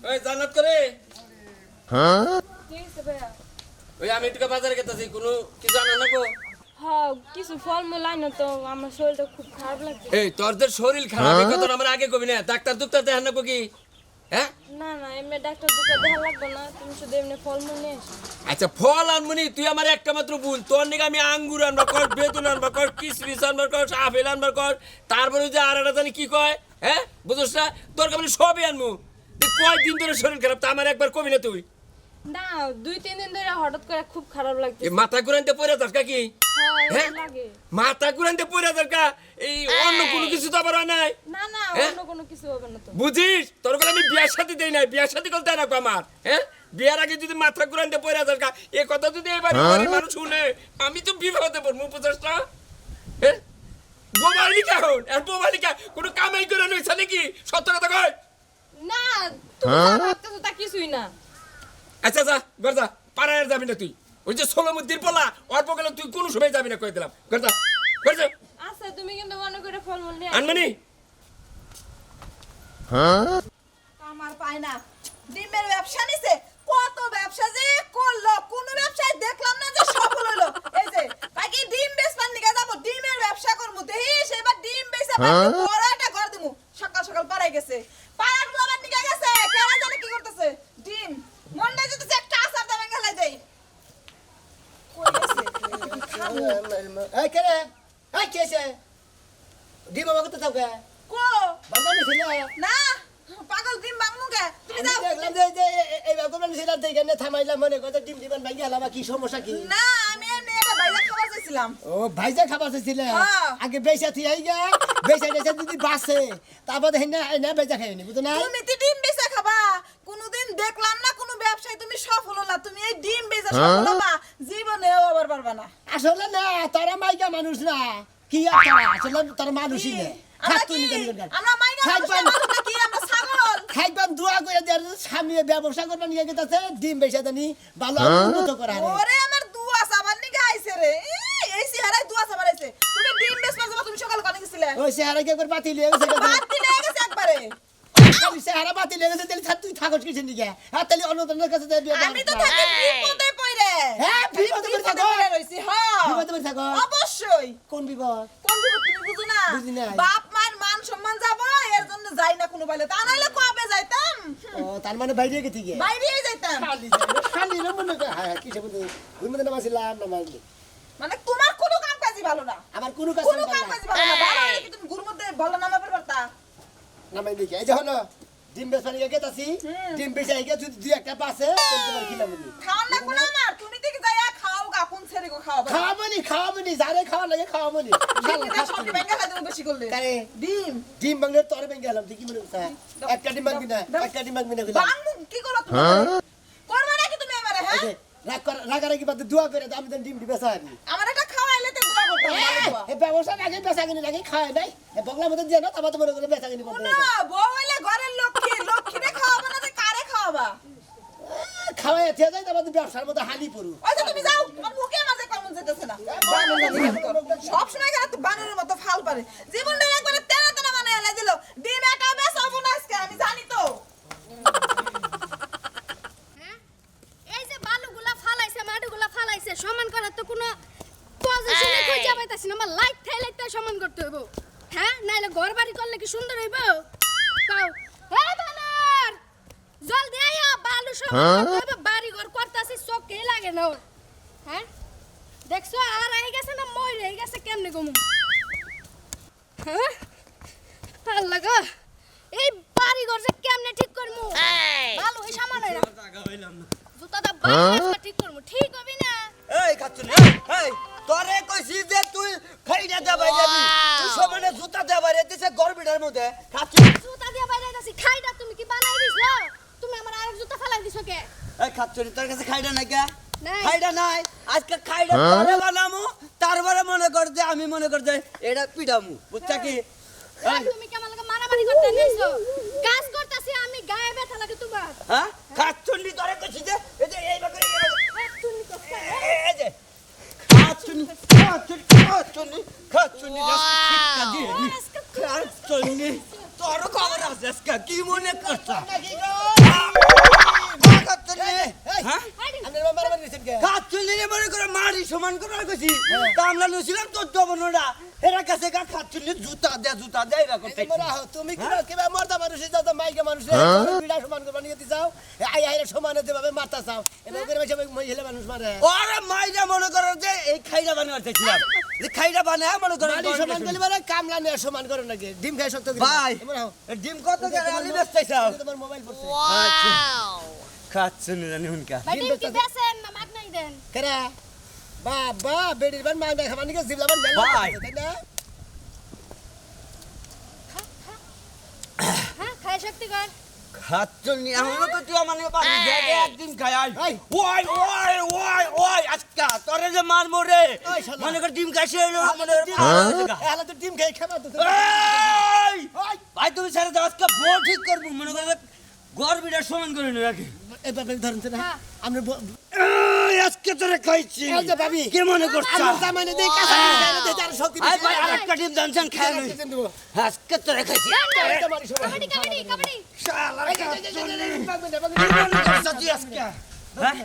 ওই জান্নাত করে কি হইছে ভাইয়া? ওই আমি একটু বাজারে গেতেছি কোনো কিছু আনা নাকো হ্যাঁ কিছু ফলমূল আইনো তো আমার শরীরটা খুব খারাপ লাগছে। এই তোর যে শরীর খারাপ এই কথা আমার আগে কবি না ডাক্তার দুক্তার দেখান নাকো কি হ্যাঁ না না এমনি ডাক্তার দুটো দেখা লাগবে না, তুমি শুধু এমনি ফলমূল নিয়ে এসো। আচ্ছা ফল আনমনি তুই আমার একটা মাত্র বোন তোর নিকে আমি আঙ্গুর আনবার কর বেতুন আনবার কর কিশমিশ আনবার কর আপেল আনবার কর তারপরে যে আর একটা জানি কি কয় হ্যাঁ বুঝছ না তোর কাছে সবই আনমু তুই কয়দিন ধরে শরীর খারাপ তা আমার একবার কবি না তুই না 2-3 দিন ধরে হঠাৎ করে খুব খারাপ লাগছে। এই মাথা ঘুরাইতে পড়ে যাস কি হ্যাঁ লাগে। মাথা ঘুরাইতে পড়ে যাস এই অন্য কোনো কিছু তো আবার হয় নাই না না অন্য কোনো কিছু হবে না তো। বুঝিস তোর বলে আমি বিয়ার সাথে দেই নাই বিয়ার সাথে করতে না আমার হ্যাঁ বিয়ার আগে যদি মাথা ঘুরাইতে পড়ে যাস এই কথা যদি এবার মানুষ শুনে আমি তো বিপদে পড়বো বুঝছটা হ্যাঁ বোমালিকা হন আর বোমালিকা কোনো কামাই করে নইছে নাকি সত্য কথা কই না তুমি যা ভাবতেছো তা কিছুই না। আচ্ছা যা গরজা পাড়ায় যাবি না তুই ওই যে সোলমুদ্দির পোলা অল্প গেলে তুই কোনো সময় যাবি না কই দিলাম গরজা গরজা আচ্ছা তুমি কিন্তু মনে করে ফলমূল নিয়ে আনমানি আমার পায় না ডিমের ব্যবসা নিছে কত ব্যবসা যে করলো কোন ব্যবসায় দেখলাম না যে সফল হলো এই যে বাকি ডিম বেচবার নিকে যাব ডিমের ব্যবসা করব দেহি সেবার ডিম বেচা বড় একটা ঘর দিমু সকাল সকাল পাড়ায় গেছে পাড়ার গোলাবার নিকে গেছে কেন জানে কি করতেছে ডিম মন্ডা যদি একটা আসার দাম গেলাই দেই কই গেছে এই কেরে এই কেছে ডিম আমাকে তো থাকবে কো বাবা নিছিল না পাগল ডিম বাংমু কে তুমি যাও দেখলাম যে এই বাবা নিছিল দেখে না থামাইলাম মনে কথা ডিম দিবান ভাঙ্গি হলাম কি সমস্যা কি না আমি এমনি এটা বাইরে খাবার চাইছিলাম ও ভাইজা খাবার চাইছিলে হ্যাঁ। আগে বেচা থি আই গা বেচা বেচা যদি বাসে তারপর দেখেন না না বেচা খাইনি বুঝো না তুমি তো ডিম বেচা খাবা কোনোদিন দেখলাম না কোনো ব্যবসায় তুমি সফল হলা তুমি এই ডিম বেচা সফল হবা জীবনেও আবার পারবা না আসলে না তারা মাইকা মানুষ না কি আর তারা আসলে তারা মানুষই না আমরা কি আমরা মাইনা মানুষের মানুষ নাকি আমরা ছাগল খাইবান দোয়া করে দেয়ার সামনে ব্যবসা করবা নিয়ে গেতাছে ডিম বেচা জানি ভালো উন্নত করা রে ওরে আমার দুয়া সাবান নিকে আইছে রে এই চেহারায় দুয়া সাবান আইছে তুমি ডিম বেচবা যাবা তুমি সকাল কোনে গেছিলে ওই চেহারা কে করে বাতি লিয়ে গেছে বাদ দিলে গেছে একবারে আমি চেহারা বাতি লিয়ে গেছে তাহলে তুই থাকস কিছু নিকে আর তাহলে অন্যজনের কাছে আমি তো থাকি বিপদে পড়ে হ্যাঁ বিপদে পড়ে থাকো রইছি হ্যাঁ বিপদে পড়ে থাকো অবশ্যই কোন বিপদ কোন বিপদ তুমি বুঝো না বুঝি নাই। বাপ মার মান সম্মান যাব এর জন্য যাই না কোনো বাইলে তা নাইলে কবে যাইতাম ও তার মানে বাইরে গেছি গে বাইরেই যাইতাম খালি না মনে করে হ্যাঁ কি সব ওই মধ্যে নামাছিলাম নামাজ মানে তোমার কোনো কাম কাজই ভালো না আমার কোনো কাজ কোনো কাম কাজই ভালো না ভালো হলে কি তুমি গুর মধ্যে ভালো নামাবে পারতা নামাই দেখি এই যে হলো ডিম বেচা নিয়ে গেতাছি ডিম বেচা গিয়ে যদি দুই একটা পাশে তোমার খিলাম খাওয়ান লাগবো না আমার তুমি দেখি যাইয়া খাও গা কোন ছেড়ে গো খাওয়াবা খাওয়াবনি যারে খাওয়া লাগে খাওয়াবনি ডিমটা সবটি ব্যাংকে খাইতে বেশি করলে কারে ডিম ডিম বাংলা তোর ব্যাংকে গেলাম তুই কি মনে করছিস একটা ডিম বাংবি না একটা ডিম বাংবি না বাংমু কি করো তুমি করবা নাকি তুমি আমারে হ্যাঁ রাগারাগি বাদ দোয়া করে আমি তো ডিম বেচা আনি আমার এটা খাওয়াইলে তো দোয়া করতাম ভালো দোয়া এই ব্যবসা আগে বেচা কিনে লাগে খায় নাই এই বগলা মতো দিয়ে না তারপর তো মনে করে বেচা কিনে করতে না বউ হইলে ঘরের লক্ষ্মী লক্ষ্মীরে খাওয়াবা না যে কারে খাওয়াবা খাওয়াই থেকে যায় তারপর তো ব্যবসার মতো হানি পড়ু ওই যে তুমি যাও তোমার মুখে মাঝে কমন যেতেছে না সব সময় গেলে তো বানরের মতো ফাল পারে জীবনটা একবারে তেনা তেনা বানায় এনে দিল ডিম একা বেচাবো না আজকে আমি জানি তো এই যে বালুগুলা ফালাইছে মাটিগুলা ফালাইছে সমান করার তো কোনো পজিশনে কই যাবাইতাছি না আমার লাইট থাইলাইতে সমান করতে হইব হ্যাঁ নাইলে ঘর বাড়ি করলে কি সুন্দর হইব কও এই বানর জলদি আয়া বালু সমান করতে হইব বাড়ি ঘর করতাছি চোখে লাগে না ওর। হ্যাঁ দেখছো আর আই গেছে না মই রই গেছে কেমনে গমু হ্যাঁ আল্লাহ গো এই বাড়ি ঘর যে কেমনে ঠিক করমু বালু এই সামান হইরা জুতাটা বাড়ি ঠিক করমু ঠিক হবি না এই খাচ্ছুনি এই তোরে কইছি যে তুই খাইনা দেবাই যাবি তুই সমানে জুতা দেবাই দিছে গরবিটার মধ্যে খাচ্ছু জুতা দিয়ে বাইরে আইতাছি খাইডা তুমি কি বানাই দিছো তুমি আমার আরেক জুতা ফালাই দিছো কে এই খাচ্ছুনি তোর কাছে খাইডা নাই কে নাই। খাইডা নাই আজকে খাইডা তোরে বানামু তারপরে মনে কর যে আমি মনে কর যে এটা পিডামু বুঝছা কি এই তুমি কি আমার লগে মারামারি করতে নিছো কাজ করতাছি আমি গায়ে ব্যথা লাগে তোমার হ্যাঁ খাচ্ছুনি তোরে কইছি যে এই যে এই বাকরে তুমি তো এই যে খাচ্ছুনি খাচ্ছুনি শিক্ষা দিয়ে খাচ্ছুনি তোর খবর আছে আজকে কি মনে করছ সমান করার কইছি তা আমরা লইছিলাম তোর জবনরা এরা কাছে গা খাচ্ছিলি জুতা দে এরা করতে তুমি কিবা মর্দা মানুষ যাও তো মাইকে মানুষ বিড়া সমান করবা নিয়ে যাও আই আইরে সমানে দেবে মারতা চাও এবার করে বেশি মহিলা মানুষ মারে ওরে মাইরা মনে করো যে এই খাইরা বানাবার চাইছিলাম এই খাইরা বানায় মনে করো মালি সমান করলে মানে কামলা নিয়ে সমান করো নাকি ডিম খাই শক্ত করে ভাই ডিম কত করে আলি বেচতেছাও তোমার মোবাইল পড়ছে খাচ্ছেন জানি হুনকা ভাই ডিম কি বেচেন না মাগনাই দেন কেরা বাবা বেডির বান মাইনা খাবার নিকে জিবলাবান বেল ভাই। তাই না হ্যাঁ খায় শক্তি কর খাচ্ছেন এমন তো তুই মানে পানি জায়গা একদিন খাই আই এই। ওই আজকা তোরে যে মারমু রে ওই শালা। মনে কর ডিম খাইছে মনে এলা তো ডিম খাই খাবা তো এই! ভাই তুমি ছেড়ে দাও আজকে বল ঠিক করবো মনে করো গর্বিটা সমান করে নে রাখি এভাবে ধরুন না আমরা আজকে তোরে খাইছি এই যে ভাবি কি মনে করছ আমার জামাইনে দেই কাঁচা দেই তার শক্তি আই ভাই আরেকটা ডিম দানছেন খাই লই আজকে তোরে খাইছি কাবাডি কাবাডি কাবাডি শালা তুই আজকে হ্যাঁ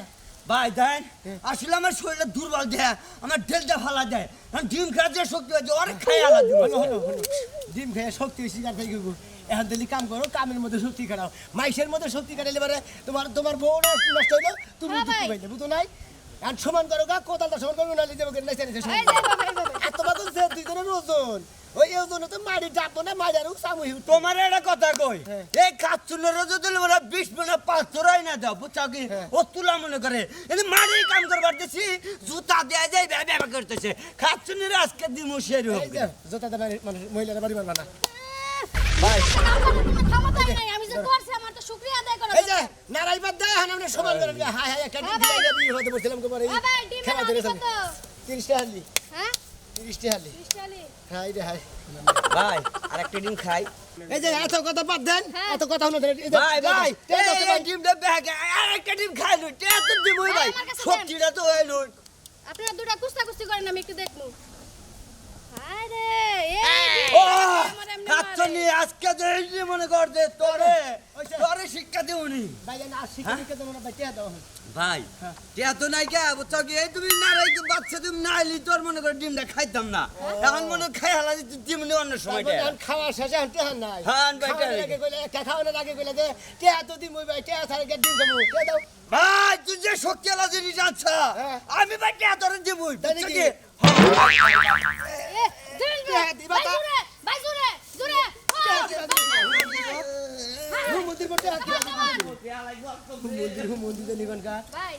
ভাই দেন আসলে আমার শরীরে দুর্বল দেয় আমার ঢেলটা ফালা দেয় ডিম খাওয়ার যে শক্তি আছে ওর খাই আলা দিব ডিম খেয়ে শক্তি শিকার থেকে গো এখন দিলি কাম করো কামের মধ্যে শক্তি কাটাও মাইসের মধ্যে শক্তি কাটাইলে পারে তোমার বউ নষ্ট হইলো তুমি হ্যাঁ দুঃখ ভাই। পাইলে বুঝো নাই আর সমান করো গা কোদালটা সমান করো না লিজে বকে নাইছে নাইছে এই যে বাবা এই বাবা আর তোমার তো যে দুইজনের ওজন ওই ওজনে তো মারি ডাবো না মাজারও সামুই তোমার একটা কথা কই হ্যাঁ। এই কাচ্চুনের যদি মানে 20 মিনিট 5 চড়াই না দাও বুঝছো কি হ্যাঁ। ও তুলা মনে করে এই মারি কাম করবার দিছি জুতা দেয়া যায় ব্যবহার করতেছে কাচ্চুনের আজকে দিমু শেরি এই হবে যে জোতা মানে মহিলারা বাড়ি মারবা না ভাই ক্ষমতাই নাই আমি যে করছি আমার তো শুকরিয়া আদায় করা এই যে নারাইবার দেয় এখন আমরা সমান করে হাই হাই একটা ডিম দিয়ে বিয়ে হতে বলছিলাম কোমারে হ্যাঁ ভাই ডিম খেলা কত ধরে 30 টাকা হালি হ্যাঁ 30 টাকা হালি 20 টালি হাই রে হাই ভাই আরেকটা ডিম খাই এই যে এত কথা বাদ দেন হ্যাঁ। এত কথা হলো ভাই এই ডিমটা ব্যাগে আরেকটা ডিম খাইলু তে তো দিমই ভাই আমার কাছে দেন। সবজিটা তো হইলো আপনারা দুটা কুস্তি করেন আমি একটু দেখমু আরে ও আমার এমনি কাচ্চুনি আজকে যে মনে কর দে তোরে শিক্ষা দেউনি ভাই না শিক্ষিকা তোমরা বাচ্চা দাও ভাই টিয়া তো নাই কে বুঝছো কি এই তুমি না রাই তুমি বাচ্চা তুমি না আইলি তোর মনে করে ডিমটা খাইতাম না এখন মনে খাই হালা ডিম নি অন্য সময় তারপর এখন খাওয়া শেষে এখন টেহান নাই হ্যাঁ, ভাই, খাওয়ানোর টেহান। আগে কইলে একটা খাওয়ানোর আগে কইলে যে টেহা তো দিমই ভাই টেহা ছাড়া কে ডিম খাবো কে দাও ভাই তুই যে শক্তি আলা জিনিস আচ্ছা হ্যাঁ। আমি ভাই টিয়া তোরে দিবই তাই বুঝছো নাকি? কি এ জুরে দিবা তা? ভাই জুরে জুরে মন্দির করতে মন্দির নিবেন কা ভাই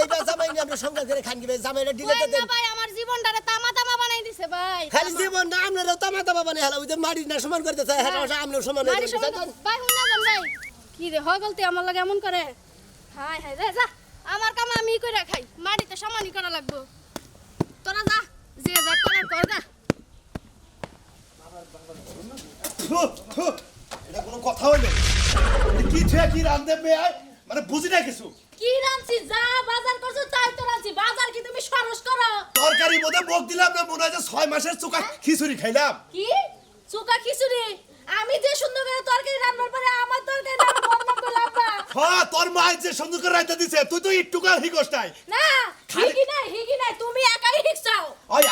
এইবার জামাই নিয়ে আমরা সংগ্রাম করে খান গিয়ে জামাইরা ডিলে কই না দেন ভাই আমার জীবনটারে তামা তামা বানাই দিছে ভাই খালি জীবন না আমরা তামা তামা বানাই হালা ওই যে মারি না সমান করতে চাই হ্যাঁ আমরা সমান মারি সমান ভাই হুনা যান ভাই কি রে হয় বলতে আমার লাগে এমন করে হাই হাই যা আমার কাম আমি কইরা খাই মাটিতে সমানই করা লাগবো তোরা যা যে যা করার কর যা এটা কোনো কথা হইলো কি ছে কি রান্ধে পেয়ে মানে বুঝি না কিছু কি রাঁধছি যা বাজার করছো তাই তো রাঁধছি বাজার কি তুমি সরস করো তরকারি মধ্যে মুখ দিলাম না মনে হয় যে 6 মাসের চুকা খিচুড়ি খাইলাম কি চুকা খিচুড়ি আমি যে সুন্দর করে তরকারি রান্নার পরে আমার তরকারি রান্না বন্ধ করলাম না হ্যাঁ তোর মা যে সুন্দর করে রাইতে দিছে তুই তো একটুকা হিকস নাই না হিগি নাই তুমি একাই হিকছাও ওই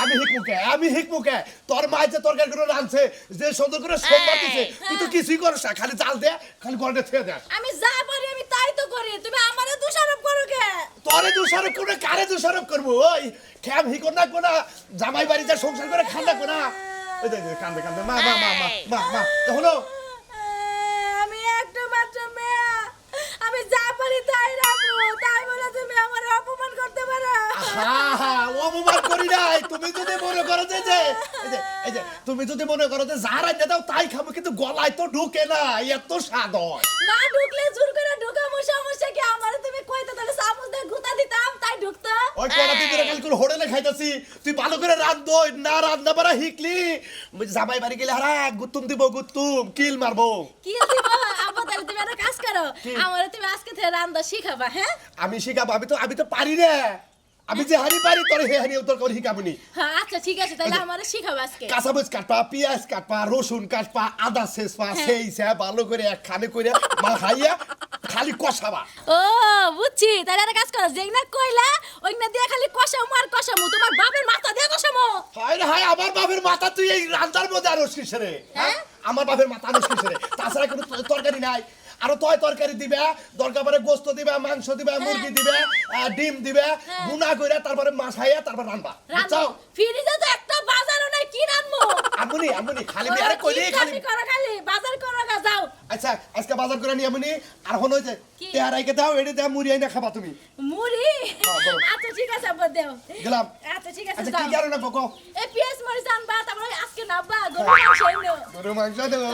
আমি হিকমুকে তোর মা যে তরকারি করে রাঁধছে যে সুন্দর করে সোমবার দিছে তুই তো কিছুই করছ না খালি জাল দে খালি গড়ে থুয়ে দে আমি যা পারি আমি তাই তো করি তুমি আমারে দোষারোপ করো কে তোরে দোষারোপ করে কারে দোষারোপ করবো ওই ঠ্যাম হিকর না কোনা জামাই বাড়ি যা সংসার করে খান্দা কোনা ওই দেখ কান্দে কান্দে মা হলো আমি একটা মাত্র মেয়ে আমি যা পারি তাই রাখবো তাই বলে তুমি আমার অপমান করতে পারো অপমান করি নাই তুমি যদি মনে করো যে এই যে তুমি যদি মনে করো যে যা রাইতে দাও তাই খাবো কিন্তু গলায় তো ঢুকে না এত স্বাদ হয় না ঢুকলে জোর করে ঢুকামো সমস্যা কি আমারে তুমি কইতে তাহলে চামচ দিয়ে গুতা দিতাম তাই ঢুকতো ওই কড়াতে দিলে কাল করে হোটেলে খাইতাছি তুই ভালো করে রান্ধো না রান্না পারা হিকলি জামাই বাড়ি গেলে হারা গুতুম দিব গুতুম কিল মারবো কি দিব আব্বা তাহলে তুমি একটা কাজ করো আমারে তুমি আজকে থেকে রান্না শিখাবা হ্যাঁ আমি শিখাবো আমি তো পারি না আমি যে হানি পারি তোর হে হানি তোর করে শিখাবনি হ্যাঁ আচ্ছা ঠিক আছে তাহলে আমারে শিখাবা আজকে কাঁচামরিচ কাটপা পেঁয়াজ কাটপা রসুন কাটপা আদা শেষপা সেই সে ভালো করে এক খানে করে মাল খাইয়া খালি খালি কষাবা ও বুঝছি তাহলে একটা কাজ করো যেই না কইলা ওই না দিয়ে খালি কষামু আর কষামু তোমার বাপের মাথা দিয়ে কষামু হায় রে হায় আমার বাপের মাথা তুই এই রান্দার মধ্যে আর কিসে রে হ্যাঁ? আমার বাপের মাথা আনিস কিসে রে তাছাড়া কোনো তরকারি নাই আরো তয় তরকারি দিবে দরকার পরে গোস্ত দিবে মাংস দিবে মুরগি দিবে ডিম দিবে গুনা করে তারপরে মাছ হাইয়া তারপর রান্না রান্না ফ্রিজে তো একটা বাজারও নাই কি রান্নু আমুনি খালি বিয়ারে কইলি খালি করো খালি বাজার করো গা যাও আচ্ছা আজকে বাজার করে নিয়ে আমুনি আর হন হইছে কি? তেহারাইকে দাও এডি দাও মুড়ি আইনা খাবা তুমি মুড়ি বলো। আচ্ছা ঠিক আছে আব্বা দেও গেলাম আচ্ছা ঠিক আছে আচ্ছা যাও কি কারণে বকো এই পিয়াজ মরিচ আনবা তারপরে আজকে নাববা গরু মাংস এনো গরু মাংস দেবো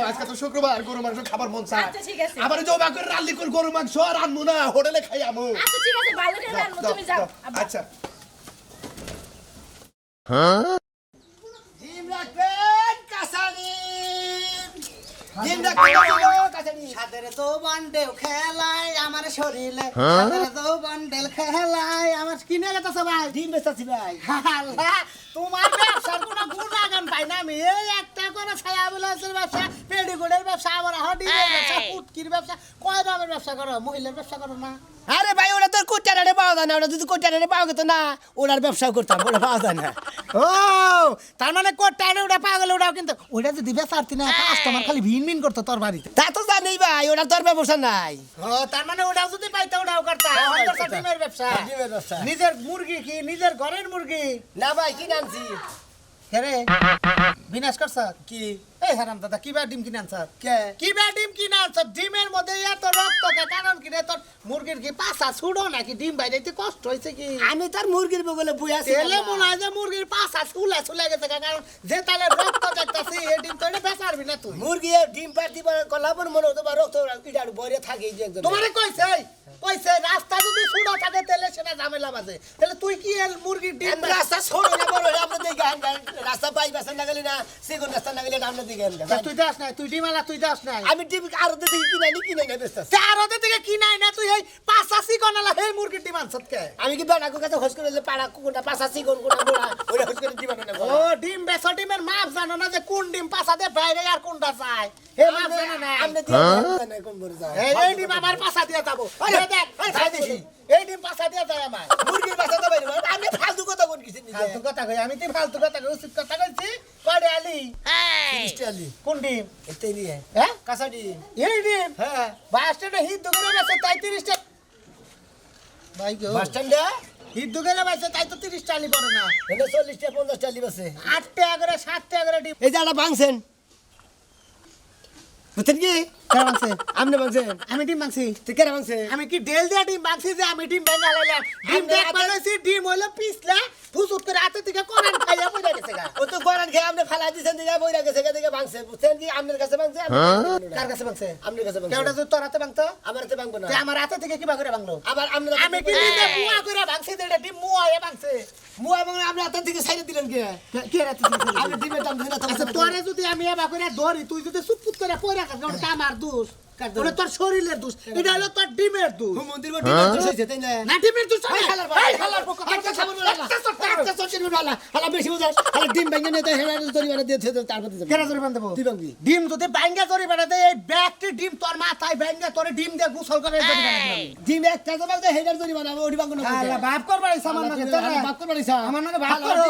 আজকে তো শুক্রবার গরু মাংস খাবার মন চায় আচ্ছা, ঠিক আছে। আবার জমা করে রান্না করে গরু মাংস আর আনবো না হোটেলে খাই আমু আচ্ছা ঠিক আছে ভালো করে রান্না তুমি যাও আব্বা আচ্ছা ডিম রাখবেন কাঁচানি ডিম রাখবেন কাঁচানি সাদের তো বান্ডেল খেলায় আমার শরীরে সাদের তো বান্ডেল খেলায় আমার কিনে গেছে ভাই ডিম বেচাছি ভাই আল্লাহ, তোমার ব্যবসার কোনো গুণাগান পাই না আমি এই একটা করে ছায়া বিলাসের ব্যবসা পেডিগুড়ের ব্যবসা আবার ডিমের ব্যবসা পুটকির ব্যবসা কয় দামের ব্যবসা করো মহিলার ব্যবসা করো না আরে ভাই ওরা তোর কোটারে পাওয়া যায় না ওরা যদি কোটারে পাওয়া যেত না ওনার ব্যবসা করতাম ওরা পাওয়া যায় না ও তার মানে কোটারে ওটা পাগল ওটাও কিন্তু ওটা যদি বেচারতি না কাস্টমার খালি ভিন ভিন করতো তোর বাড়িতে তা তো জানি ভাই ওরা তোর ব্যবসা নাই ও তার মানে ওটাও যদি পাইতো ওটাও করতা আমার তো ডিমের ব্যবসা ডিমের ব্যবসা নিজের মুরগি কি নিজের ঘরের মুরগি না ভাই কি নামছি রে বিনাশ করছ কি এই হারাম দাদা কিবা ডিম কিনে আনছ কে কিবা ডিম কিনে আনছ ডিমের মধ্যে এত রক্ত কে কারণ কি রে তোর মুরগির কি পাছা ছুড়ো নাকি ডিম বাইরে কষ্ট হয়েছে কি আমি তার মুরগির বগলে বুই আছি তেলে মনে হয় যে মুরগির পাছা ছুলে গেছে কে, কারণ যে তালে রক্ত দেখতাছি এই ডিম তো এটা বেচারবি না তুই মুরগি ডিম পাতি কলাপর মনে হতো বা রক্ত ইটার বরে থাকে এই যে একজন তোমারে কইছে রাস্তা যদি ছুড়ো থাকে তেলে সেটা ঝামেলা বাজে তাহলে তুই কি এর মুরগির ডিম রাস্তা ছোট না বড় আপনি দেখে রাস্তা পাই বাসা না গেলে না সেগুন রাস্তা না গেলে আমরা দেখে তুই দাস নাই তুই ডিমালা তুই দাস নাই আমি ডিম আরো দেখি কিনাই না ব্যস্ত আছি। চারোতে থেকে কিনাই না তুই এই পাঁচাশি গনালা হে মুরগির ডিম আনছত কে আমি কি বেড়া কাছে খোঁজ করে যে পাড়া কোনটা পাশাছি কোন কোনটা মোড়া ওরা খোঁজ করে দিবানো না ও ডিম বেসো ডিমের মাপ জানো না যে কোন ডিম পাঁচা দিয়ে বাইরে আর কোনটা চাই হে মাপ জানো না আমরা দিয়ে না কোন বড় যায় এই ডিম আমার পাঁচা দিয়ে যাবো এই দেখ এই খাই দেখি এই ডিম পাঁচা দিয়ে যায় আমার মুরগির বাসা তো বাইরে আমি ফালতু কথা কোন কিছু নিয়ে ফালতু কথা কই আমি তুই ফালতু কথা কই উচিত কথা কইছি কয়ডে আলি ক্রিস্টালি কোন ডিম এতেই নিয়ে হ্যাঁ কাঁচা ডিম এই ডিম হ্যাঁ বাস স্ট্যান্ডে হিট দোকানে বেচে তাই 30 টাকা ভাই গো বাস স্ট্যান্ডে হিট দোকানে বেচে তাই তো 30 টাকা পড়ে না এনে 40 টা 50 টা লিবাসে 8 টাকা করে 7 টাকা করে ডিম এই যে একটা ভাঙছেন বুঝছেন কি কেন মাংসে আপনি ভাঙছেন আমি ডিম মাংসি তুই কেন ভাঙছে আমি কি ডেল দিয়া ডিম মাংসি যে আমি ডিম ভেঙে লাইলাম ডিম আপনি দেখ হাতে- বানাইছি ডিম হইলো পিছলা ফুসুত করে হাতে থেকে কোরান খাইয়া পড়ে গেছে গা ও তো গরান খেয়ে আপনি ফালা দিছেন দিকে বইরা গেছে দিকে ভাঙছে বুঝছেন কি আপনার কাছে ভাঙছে কার কাছে মাংসে আপনার কাছে ভাঙছে কেউটা যদি তোর হাতে ভাঙতো আমার হাতে ভাঙবো না তে আমার হাতে থেকে কিবা করে ভাঙলো আবার আপনার আমি কি নিজে মুয়া করে ভাঙছি যে এটা ডিম মুয়া এ ভাঙছে মুয়া ভাঙলে আপনি হাতের থেকে সাইডে দিলেন কে কি রাতে আপনি ডিমের দাম দিন না আচ্ছা তোরে যদি আমি এবা করে ধরি তুই যদি চুপপুত করে পড়ে থাকস ওটা আমার দোষ ওটা তোর শরীরের দোষ এটা হলো তোর ডিমের দোষ মন্দির বা ডিমের দোষ হইছে তাই না না ডিমের দোষ এই হালার বাবা, এই হালার পক্ষ একটা খাবার বলা একটা সচিন বলা হালা বেশি বুঝাস হালা ডিম ভেঙে নিতে হেলা তরি বানা দিয়ে তারপর দিতে কেন জরি বান্ধব তুই ভাঙবি ডিম যদি ব্যাঙ্গা জরি বানাতে এই ব্যাগটি ডিম তোর মাথায় ব্যাঙ্গা তোরে ডিম দিয়ে গোসল করে জরি বানাতে ডিম একটা তো বলতে হেডার তরি বানাবো ওডি ভাঙবো না আল্লাহ বাপ করবার ইচ্ছা আমার নাকি বাপ করে বাড়িছা আমার নাকি বাপ করো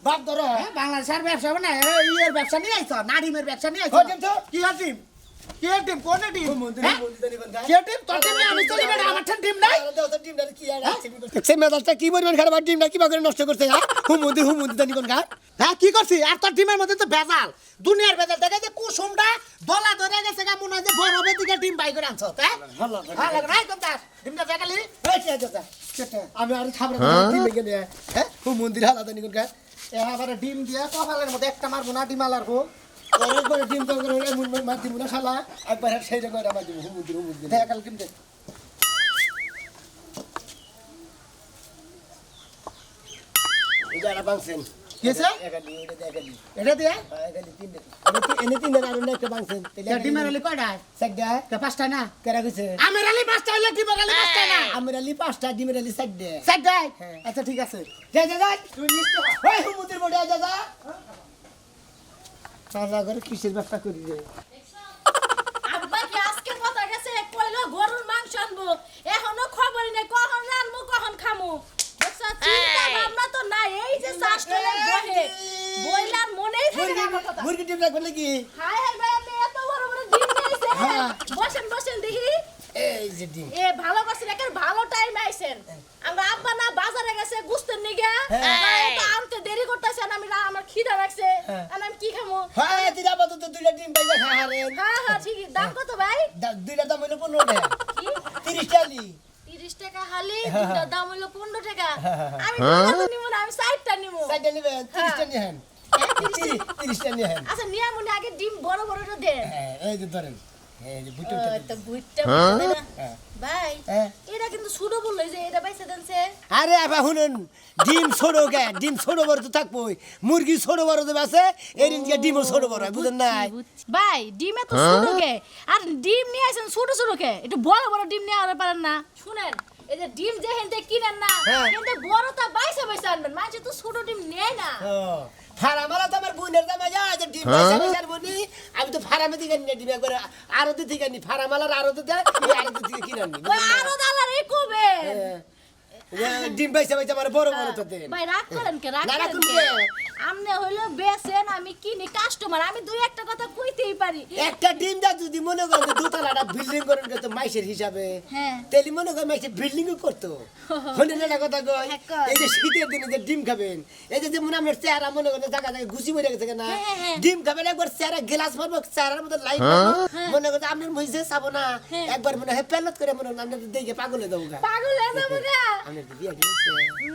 বাপ ধরো বাংলাদেশের ব্যবসা না ইয়ের ব্যবসা নিয়ে আইছ না ডিমের ব্যবসা নিয়ে আইছ ও ডিম তো? কি আর ডিম কি আর ডিম কোন ডিম মন্দির হ্যাঁ? মন্দির নিবেন কি আর ডিম তোর ডিম আমি চলি বেটা আমার ঠান ডিম নাই সে মেজাজটা কি পরিমাণ খারাপ আর ডিমটা কিভাবে করে নষ্ট করছে হুম মন্দির নিবেন গা হ্যাঁ কি করছি আর তোর ডিমের মধ্যে তো ভেজাল দুনিয়ার ভেজাল দেখা যায় কুসুমটা দলা ধরে গেছে গা মনে হয় যে বরফের দিকে ডিম বাই করে আনছ হ্যাঁ ভালো রাই কোন দাস ডিমটা দেখালি আমি আর খাবার ডিম ভেঙে নিয়ে হ্যাঁ হুম মন্দির হালাদা নিবেন গা এবারে ডিম দিয়া কপালের মধ্যে একটা মারবো না ডিম আলারবো একবার ডিম তো করে মার দিব না খালা একবার সেই রকম আমার দিব হুম মন্দির দেখাল কিন্তু এটা বাংছেন কিছে একালি ওটা দেখালি এটা দিয়া একালি তিনটে এনে তিনটে আর অন্য একটা বাংছেন ডিমের আলি কয়টা সাইডা কে পাঁচটা না কেরা কইছে আমের আলি পাঁচটা হইলে ডিমের আলি পাঁচটা না আমার আলি 5টা ডিমের আলি সাইডে চারটাই আচ্ছা ঠিক আছে যা তুই নিশ্চয় ওই হুম মন্দির বড় যা সারা করে কিসের ব্যবসা করি রে আব্বা কি আজকে কথা গেছে কইলো গরু রাখবেন নাকি হাই হাই ভাই আপনি এত বড় বড় ডিম নিয়েছেন হ্যাঁ। বসেন বসেন দেখি এই যে ডিম এ ভালো করছেন একের ভালো টাইম আইছেন আমরা আব্বা না বাজারে গেছে গুস্তের নিগা তো আনতে দেরি করতেছেন আমি আমার খিদা লাগছে আর আমি কি খামু হ্যাঁ দিদা আপাতত দুইটা ডিম পাইলে খাহারেন হ্যাঁ হ্যাঁ ঠিক দাম কত ভাই দুইটা দাম হইলো 15 টাকা কি 30 টাকা 30 টাকা হালি দুটো দাম হলো 15 টাকা আমি দুটো নিব না আমি 60টা নিব সাইডে নিবেন 30 টাকা নিয়েন 30 টাকা নিয়েন আচ্ছা নিয়া মনে আগে ডিম বড় বড়টা দেন হ্যাঁ এই যে ধরেন এই যে বুটটা তো বুইটটা ভাই হ্যাঁ। এটা কিন্তু ছোট বললো যে এটা পাইছে দেনছে আরে আবা শুনুন ডিম ছোট কে ডিম ছোট বড় তো থাকবোই মুরগি ছোট বড় দেবে আছে এই দিন ডিমও ছোট বড় হয় বুঝেন নাই ভাই ডিম এত ছোট কে আর ডিম নিয়ে আসেন ছোট ছোট কে একটু বড় বড় ডিম নিয়ে আনতে পারেন না শুনেন এই যে ডিম যে হেনতে কিনেন না হ্যাঁ। কিন্তু বড়টা বাইসে বাইসে আনবেন মানুষ তো ছোট ডিম নেয় না ফারামালা তো আমার বোনের দামে যা যে ডিম পয়সা পয়সার বনি আমি তো ফারামে দিকে নিয়ে ডিম একবার আরো দিকে নি ফারামালার আরো দিতে আরো দিকে কিনে নি ওই আরো দালার এই কবে ডিম পয়সা পয়সা আমার বড় বড় তো দেন ভাই রাগ করেন কে রাগ না, করেন রাখুন কে কে? আমনে হইলো বেচেন আমি কিনি কাস্টমার আমি দুই একটা কথা কইতেই পারি একটা ডিম দা যদি মনে করেন দুতলাটা বিল্ডিং করেন তো মাইসের হিসাবে হ্যাঁ। তেলি মনে করেন মাইসে বিল্ডিং করতো শুনে না কথা কই হ্যাঁ, কয়। এই যে শীতের দিনে যে ডিম খাবেন এই যে যেমন আপনার চেহারা মনে করেন জায়গা জায়গায় ঘুষি মরে গেছে না হ্যাঁ, হ্যাঁ। ডিম খাবেন একবার চেহারা গ্লাস মারবো চেহারার মধ্যে লাইট মারবো মনে করেন আপনার মহিষে চাবো না একবার মনে হয় পেলত করে মনে হয় আপনার দেখে পাগলে দেবো গা পাগল হয়ে যাবো গা আপনার তো বিয়া দিয়েছে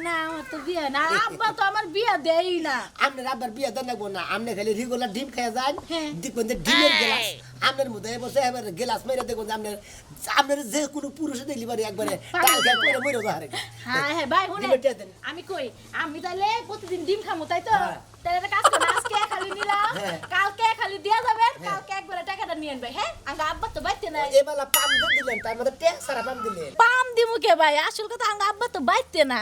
না আমার তো বিয়া না আব্বা তো আমার বিয়া দেই না আপনার আবার বিয়া দেন লাগবো না আপনি খালি রেগুলার ডিম খেয়ে যান হ্যাঁ। দেখবেন যে ডিমের গ্লাস আপনার মধ্যে বসে এবার গ্লাস মেরে দেখবেন যে আপনার যে কোনো পুরুষে দেখলি পারে একবারে টাল খেয়ে পড়ে মরে যাবে হ্যাঁ হ্যাঁ ভাই শুনে ডিমের টিয়া দেন। আমি কই আমি তাহলে প্রতিদিন ডিম খামু তাই তো তাহলে একটা কাজ করুন আজকে খালি নিলাম হ্যাঁ। কালকে খালি দিয়া যাবেন কালকে একবারে টাকাটা নিয়ে আনবে হ্যাঁ আঙ্গা আব্বা তো বাইতে নাই এবেলা পাম দিয়ে দিলেন তার মধ্যে ট্যাক্স সারা পাম দিলেন পাম দিমু কে ভাই আসল কথা আঙ্গা আব্বা তো বাইতে না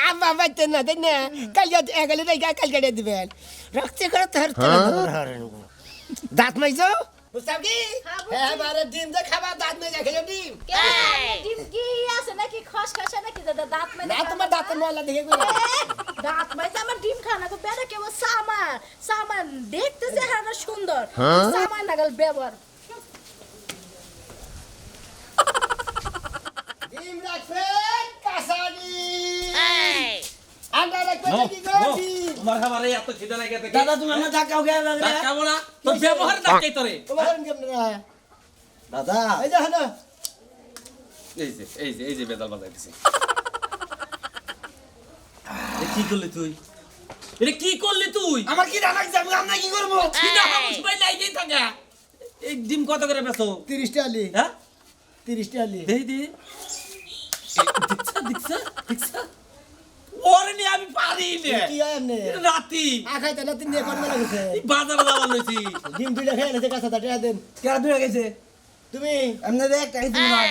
আম্মা বাইতে না দেন না কালকে এগালে নাই কাল কেটে দিবেন রক্ত করে তোর দাঁত মাইছো বুঝতাম কি হ্যাঁ, বুঝছি। হ্যাঁ বারে ডিম যে খাবা দাঁত মাইজা খেলো ডিম কে ডিম কি আছে নাকি খসখসে নাকি দাঁত মানে না তোমার দাঁতের ময়লা দেখে কই দাঁত মাইছে আমার ডিম খানা তো বেটা কেবল সামান সামান দেখতে চেহারা সুন্দর সামান নাগাল ব্যবহার ডিম রাখবেন কাঁচা ডিম আন্ডা রাখবেন কি গো ডিম তোমার খাবারে এত খিদা লাগে থেকে দাদা তুমি আমার ধাক্কাও খেয়ে খাবো না তোর ব্যবহার ডাকাই তোরে তোমার কেমন না দাদা এই যে হলো এই যে বেদাল বাজাইতেছে কি করলি তুই এটা কি করলি তুই আমার কি রাগ যাবে আমরা কি করবো খিদা হামু সবাই লাগেই থাকে এই ডিম কত করে বেচো 30 টালি হ্যাঁ 30 টালি দেই দে দেখছা ওরে নি আমি পারি নে কি হয় এমনি রাতি আখাই তাহলে তিন দিয়ে কোন মেলা গেছে বাজারে যাওয়ার লইছি ডিম দুইটা খেয়ে নিতে কাঁচা টাকা দেন কেন দূরে গেছে তুমি এমনি একটা কিছু না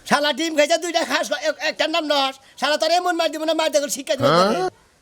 শালা ডিম খাইছে দুইটা খাস একটা নাম নস শালা তোর এমন মার দিব না মার দেখো শিক্ষা দিব